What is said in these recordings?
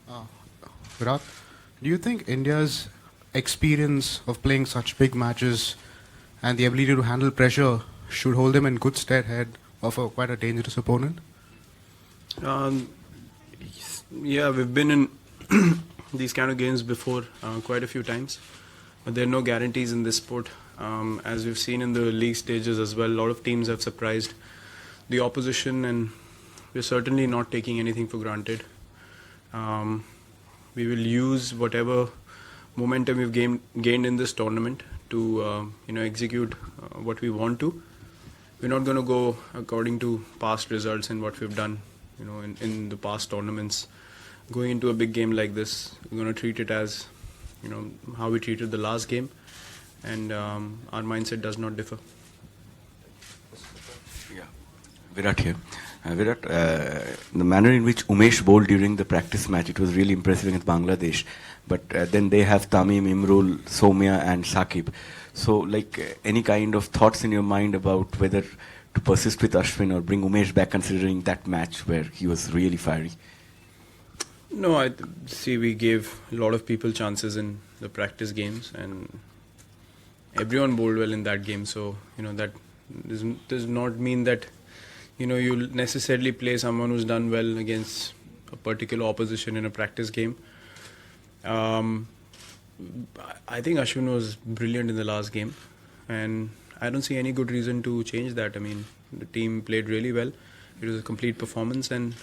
Uh, Virat, do you think India's experience of playing such big matches and the ability to handle pressure should hold them in good stead ahead of quite a dangerous opponent? Um, yeah, we've been in these kind of games before quite a few times, but there are no guarantees in this sport. As we've seen in the league stages as well, a lot of teams have surprised the opposition, and we're certainly not taking anything for granted. We will use whatever momentum we've gained in this tournament to execute what we want to. We're not going to go according to past results and what we've done, in the past tournaments. Going into a big game like this, we're going to treat it as, how we treated the last game, and our mindset does not differ. Yeah, Virat here. Virat, the manner in which Umesh bowled during the practice match, it was really impressive against Bangladesh. But then they have Tamim, Imrul, Soumya and Saqib. So, any kind of thoughts in your mind about whether to persist with Ashwin or bring Umesh back, considering that match where he was really fiery? No, I see we gave a lot of people chances in the practice games, and everyone bowled well in that game. So, that does not mean that, you'll necessarily play someone who's done well against a particular opposition in a practice game. I think Ashwin was brilliant in the last game, and I don't see any good reason to change that. I mean, the team played really well. It was a complete performance, and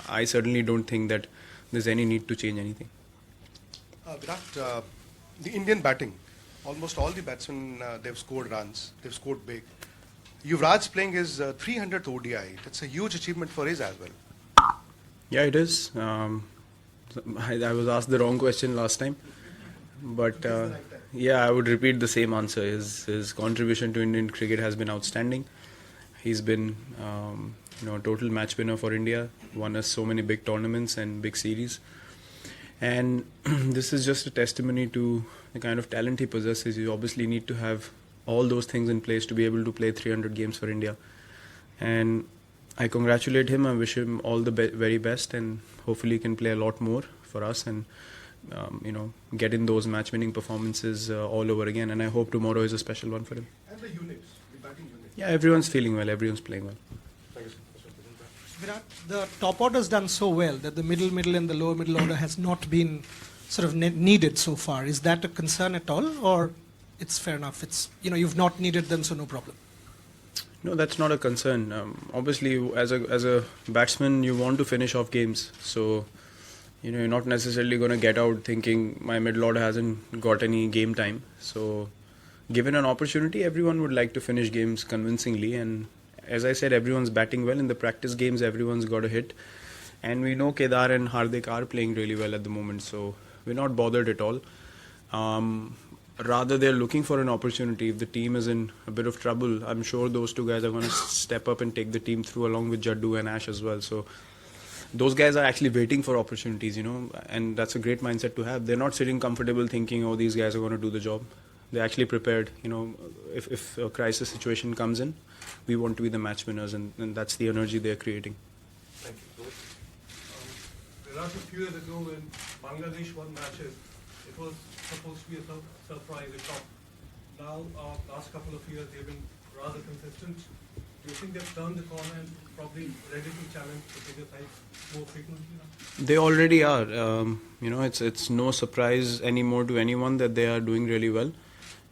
I certainly don't think that there's any need to change anything. Virat, the Indian batting, almost all the batsmen, they've scored runs, they've scored big. Yuvraj playing his 300th ODI. That's a huge achievement for his as well. Yeah, it is. I was asked the wrong question last time, but I would repeat the same answer. His contribution to Indian cricket has been outstanding. He's been a total match winner for India, won us so many big tournaments and big series. And this is just a testimony to the kind of talent he possesses. You obviously need to have all those things in place to be able to play 300 games for India. And I congratulate him. I wish him all the very best, and hopefully he can play a lot more for us and get in those match-winning performances all over again. And I hope tomorrow is a special one for him. And the units, the batting units. Yeah, everyone's feeling well. Everyone's playing well. Thank you, sir. Virat, the top order's done so well that the middle and the lower middle order has not been sort of needed so far. Is that a concern at all, or it's fair enough? It's you've not needed them, so no problem. No, that's not a concern. Obviously, as a batsman, you want to finish off games. So, you're not necessarily going to get out thinking my middle order hasn't got any game time. So, given an opportunity, everyone would like to finish games convincingly. And as I said, everyone's batting well. In the practice games, everyone's got a hit. And we know Kedar and Hardik are playing really well at the moment. So, we're not bothered at all. Rather, they're looking for an opportunity. If the team is in a bit of trouble, I'm sure those two guys are going to step up and take the team through, along with Jaddu and Ash as well. So those guys are actually waiting for opportunities, and that's a great mindset to have. They're not sitting comfortable thinking, oh, these guys are going to do the job. They're actually prepared. If a crisis situation comes in, we want to be the match winners, and that's the energy they're creating. Thank you. Virat, a few years ago when Bangladesh won matches, it was supposed to be a surprise, a shock. Now, last couple of years, they've been rather consistent. Do you think they've turned the corner and probably ready to challenge the bigger sides more frequently now? They already are. It's no surprise anymore to anyone that they are doing really well,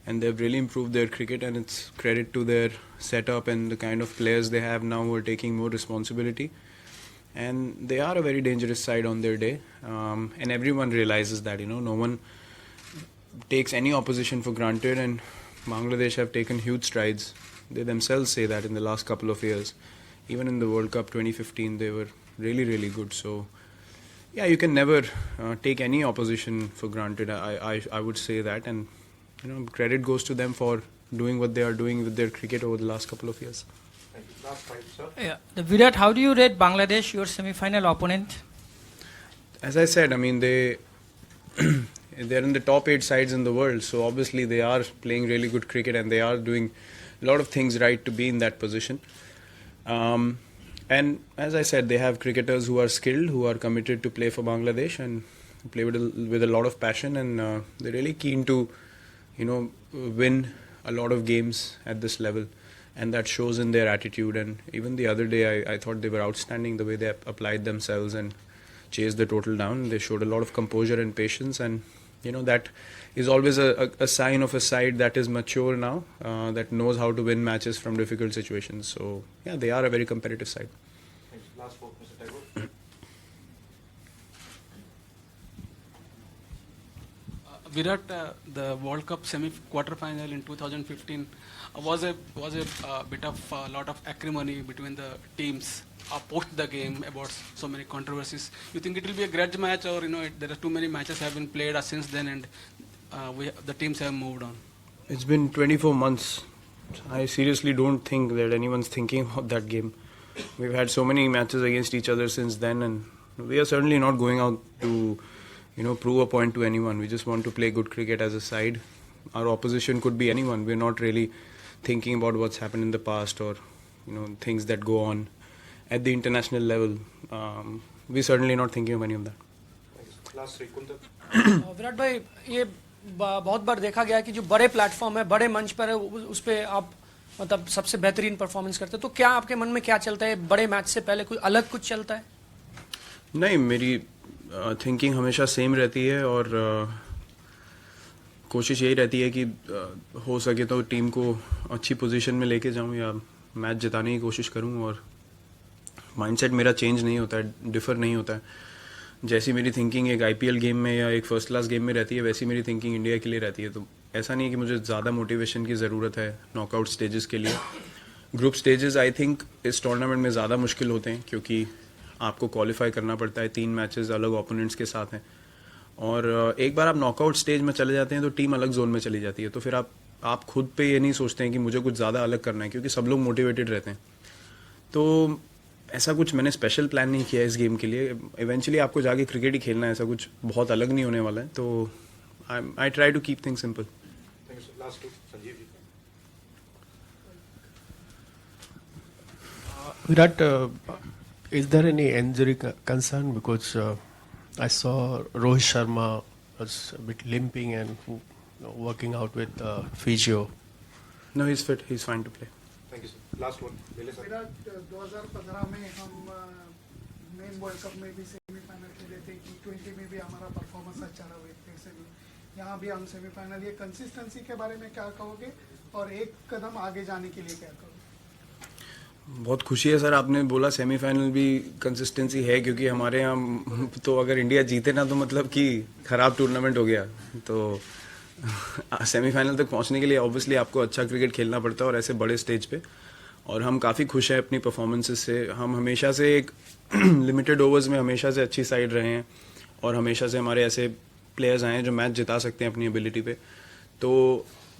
and they've really improved their cricket. And it's credit to their setup and the kind of players they have now who are taking more responsibility. And they are a very dangerous side on their day, and everyone realizes that. No one takes any opposition for granted, and Bangladesh have taken huge strides. They themselves say that in the last couple of years. Even in the World Cup 2015, they were really, really good. So, yeah, you can never take any opposition for granted. I would say that, and credit goes to them for doing what they are doing with their cricket over the last couple of years. Thank you. Last time, sir. Yeah. Virat, how do you rate Bangladesh, your semi-final opponent? As I said, they're in the top 8 sides in the world, so obviously they are playing really good cricket and they are doing a lot of things right to be in that position. And as I said, they have cricketers who are skilled, who are committed to play for Bangladesh and play with a lot of passion, and they're really keen to, win a lot of games at this level, and that shows in their attitude. And even the other day, I thought they were outstanding the way they applied themselves and chased the total down. They showed a lot of composure and patience, and that is always a sign of a side that is mature now, that knows how to win matches from difficult situations. So yeah, they are a very competitive side. Thanks. Last word, Mr. Tagore. Virat, the World Cup quarter-final in 2015 was a bit of a lot of acrimony between the teams post the game about so many controversies. You think it will be a grudge match, or there are too many matches have been played since then, and the teams have moved on? It's been 24 months. I seriously don't think that anyone's thinking about that game. We've had so many matches against each other since then, and we are certainly not going out to prove a point to anyone. We just want to play good cricket as a side. Our opposition could be anyone. We're not really thinking about what's happened in the past or things that go on at the international level. We're certainly not thinking of any of that. Thanks. Last three, Kuntal. Virat भाई, ये बहुत बार देखा गया है कि जो बड़े platform है, बड़े मंच पर है, उस पे आप मतलब सबसे बेहतरीन परफॉर्मेंस करते हैं, तो क्या आपके मन में क्या चलता है? बड़े मैच से पहले कोई अलग कुछ चलता है? नहीं, मेरी थिंकिंग हमेशा सेम रहती है, और कोशिश यही रहती है कि हो सके तो टीम को अच्छी पोजीशन में लेके जाऊं या मैच जिताने की कोशिश करूं, और माइंडसेट मेरा चेंज नहीं होता है, डिफर नहीं होता है। जैसी मेरी थिंकिंग एक आईपीएल गेम में या एक फर्स्ट क्लास गेम में रहती है, वैसी मेरी थिंकिंग इंडिया के लिए रहती है। तो ऐसा नहीं है कि मुझे ज़्यादा मोटिवेशन की ज़रूरत है नॉकआउट स्टेजेस के लिए। ग्रुप स्टेजेस आई थिंक इस टूर्नामेंट में ज़्यादा मुश्किल होते हैं, क्योंकि आपको क्वालिफाई करना पड़ता है, 3 मैचेस अलग ओपोनेंट्स के साथ हैं, और एक बार आप नॉकआउट स्टेज में चले जाते हैं तो टीम अलग जोन में चली जाती है। तो फिर आप खुद पे ये नहीं सोचते हैं कि मुझे कुछ ज़्यादा अलग करना है, क्योंकि सब लोग मोटिवेटेड रहते हैं। तो ऐसा कुछ मैंने स्पेशल प्लान नहीं किया इस गेम के लिए। इवेंचुअली आपको जाके क्रिकेट ही खेलना है, ऐसा कुछ बहुत अलग नहीं होने वाला है। तो I try to keep things simple. Last two, Sanjeev. Virat, is there any injury concern? Because I saw Rohit Sharma was a bit limping and working out with physio. No, he's fit. He's fine to play. Thank you, sir. Last one. Virat, 2015 में हम main world cup में भी semifinal खेले थे, T20 में भी हमारा performance अच्छा रहा, फिर से भी यहाँ भी हम सेमीफाइनल। ये कंसिस्टेंसी के बारे में क्या कहोगे, और एक कदम आगे जाने के लिए क्या कहोगे? बहुत खुशी है सर, आपने बोला सेमीफाइनल भी कंसिस्टेंसी है, क्योंकि हमारे यहाँ तो अगर इंडिया जीते ना तो मतलब कि ख़राब टूर्नामेंट हो गया। तो सेमीफाइनल तक पहुँचने के लिए ऑब्वियसली आपको अच्छा क्रिकेट खेलना पड़ता है, और ऐसे बड़े स्टेज पे। और हम काफ़ी खुश हैं अपनी परफॉर्मेंसेस से। हम हमेशा से एक लिमिटेड ओवर्स में हमेशा से अच्छी साइड रहे हैं, और हमेशा से हमारे ऐसे प्लेयर्स आए हैं जो मैच जिता सकते हैं अपनी एबिलिटी पे। तो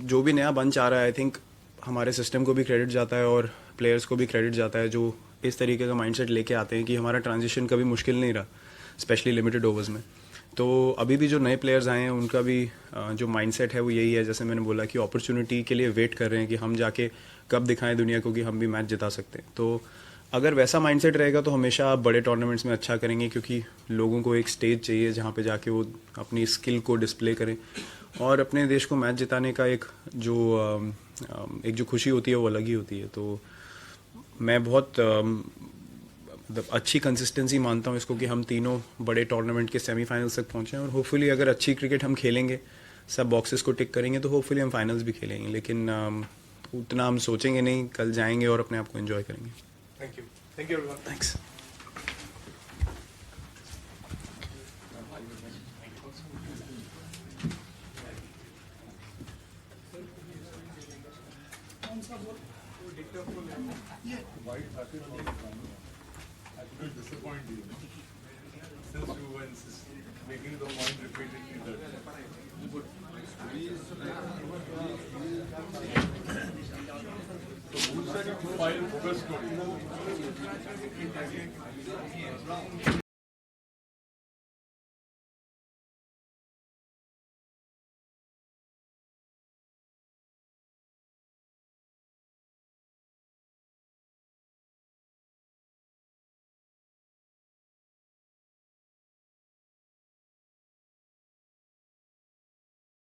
जो भी नया बंच आ रहा है, आई थिंक हमारे सिस्टम को भी क्रेडिट जाता है और प्लेयर्स को भी क्रेडिट जाता है, जो इस तरीके का माइंडसेट लेके आते हैं कि हमारा ट्रांजिशन कभी मुश्किल नहीं रहा, स्पेशली लिमिटेड ओवर्स में। तो अभी भी जो नए प्लेयर्स आए हैं उनका भी जो माइंडसेट है वो यही है, जैसे मैंने बोला कि अपॉर्चुनिटी के लिए वेट कर रहे हैं कि हम जाके कब दिखाएं दुनिया को कि हम भी मैच जिता सकते हैं। तो अगर वैसा माइंडसेट रहेगा तो हमेशा आप बड़े टूर्नामेंट्स में अच्छा करेंगे, क्योंकि लोगों को एक स्टेज चाहिए जहाँ पे जाके वो अपनी स्किल को डिस्प्ले करें, और अपने देश को मैच जिताने का एक जो खुशी होती है वो अलग ही होती है। तो मैं बहुत अच्छी कंसिस्टेंसी मानता हूँ इसको कि हम तीनों बड़े टूर्नामेंट के सेमीफाइनल्स तक पहुँचे, और होपफुली अगर अच्छी क्रिकेट हम खेलेंगे, सब बॉक्सेस को टिक करेंगे, तो होपफुली हम फाइनल्स भी खेलेंगे। लेकिन उतना हम सोचेंगे नहीं, कल जाएंगे और अपने आप को एंजॉय करेंगे। Thank you. Thank you, everyone. Thanks. Disappoint you, since you were making the point repeatedly that. So who said you file bogus story?